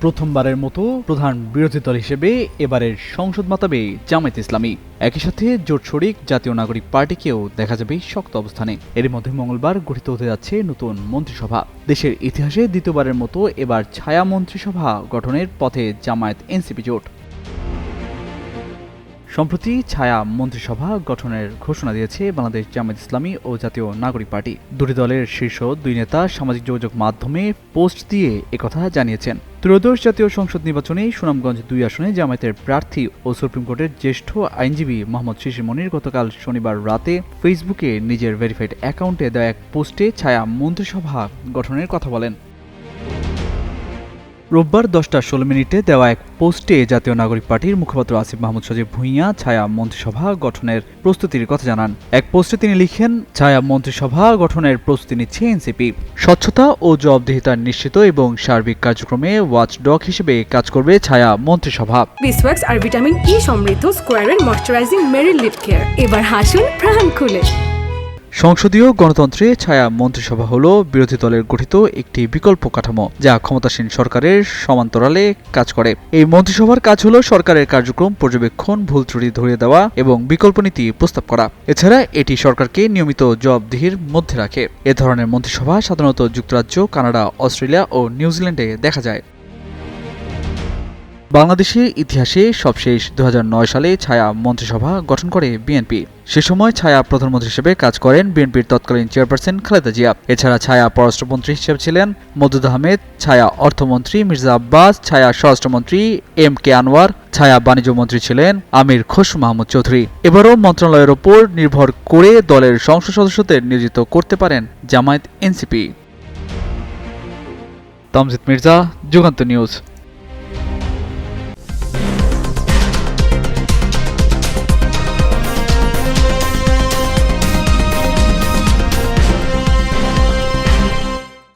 প্রথমবারের মতো প্রধান বিরোধী দল হিসেবে এবারের সংসদ মাতাবে জামায়াতে ইসলামী। একই সাথে জোট শরিক জাতীয় নাগরিক পার্টিকেও দেখা যাবে শক্ত অবস্থানে। এর মধ্যে মঙ্গলবার গঠিত হতে যাচ্ছে নতুন মন্ত্রিসভা। দেশের ইতিহাসে দ্বিতীয়বারের মতো এবার ছায়া মন্ত্রিসভা গঠনের পথে জামায়াত এনসিপি জোট। সম্প্রতি ছায়া মন্ত্রিসভা গঠনের ঘোষণা দিয়েছে বাংলাদেশ জামায়াত ইসলামী ও জাতীয় নাগরিক পার্টি। দুটি দলের শীর্ষ দুই নেতা সামাজিক যোগাযোগ মাধ্যমে পোস্ট দিয়ে একথা জানিয়েছেন। ত্রয়োদশ জাতীয় সংসদ নির্বাচনে সুনামগঞ্জ ২ আসনে জামায়াতের প্রার্থী ও সুপ্রিম কোর্টের জ্যেষ্ঠ আইনজীবী মোহাম্মদ শিশির মনির গতকাল শনিবার রাতে ফেসবুকে নিজের ভেরিফাইড অ্যাকাউন্টে দেওয়া এক পোস্টে ছায়া মন্ত্রিসভা গঠনের কথা বলেন। রোববার 10:16 দেওয়া এক পোস্টে জাতীয় নাগরিক পার্টির মুখপাত্র আসিফ মাহমুদ সজীব ভূঁইয়া ছায়া মন্ত্রিসভা গঠনের প্রস্তুতির কথা জানান। এক পোস্টে তিনি লিখেন, ছায়া মন্ত্রিসভা গঠনের প্রস্তুতি নিচ্ছে এনসিপি। স্বচ্ছতা ও জবাবদিহিতা নিশ্চিত এবং সার্বিক কার্যক্রমে ওয়াচডগ হিসেবে কাজ করবে ছায়া মন্ত্রিসভা। বিসওয়াক্স আর ভিটামিন ই সমৃদ্ধ স্কোয়ারের ময়শ্চারাইজিং মেরি লিপ কেয়ার। এবার হাসুন প্রাণ খুলে। সংসদীয় গণতন্ত্রে ছায়া মন্ত্রিসভা হল বিরোধী দলের গঠিত একটি বিকল্প কাঠামো যা ক্ষমতাসীন সরকারের সমান্তরালে কাজ করে। এই মন্ত্রিসভার কাজ হল সরকারের কার্যক্রম পর্যবেক্ষণ, ভুল ত্রুটি ধরিয়ে দেওয়া এবং বিকল্প নীতি প্রস্তাব করা। এছাড়া এটি সরকারকে নিয়মিত জবাবদিহির মধ্যে রাখে। এ ধরনের মন্ত্রিসভা সাধারণত যুক্তরাজ্য, কানাডা, অস্ট্রেলিয়া ও নিউজিল্যান্ডে দেখা যায়। বাংলাদেশের ইতিহাসে সবশেষ 2009 সালে ছায়া মন্ত্রিসভা গঠন করে বিএনপি। সে সময় ছায়া প্রধানমন্ত্রী হিসেবে কাজ করেন বিএনপির তৎকালীন চেয়ারপারসন খালেদা জিয়া। এছাড়া ছায়া পররাষ্ট্রমন্ত্রী হিসেবে ছিলেন মওদুদ আহমেদ, ছায়া অর্থমন্ত্রী মির্জা আব্বাস, ছায়া স্বরাষ্ট্রমন্ত্রী MK আনোয়ার, ছায়া বাণিজ্য মন্ত্রী ছিলেন আমির খসরু মাহমুদ চৌধুরী। এবারও মন্ত্রণালয়ের ওপর নির্ভর করে দলের সংসদ সদস্যদের নিয়োজিত করতে পারেন জামায়াত এনসিপি। তামজিদ মির্জা, যুগান্তর নিউজ।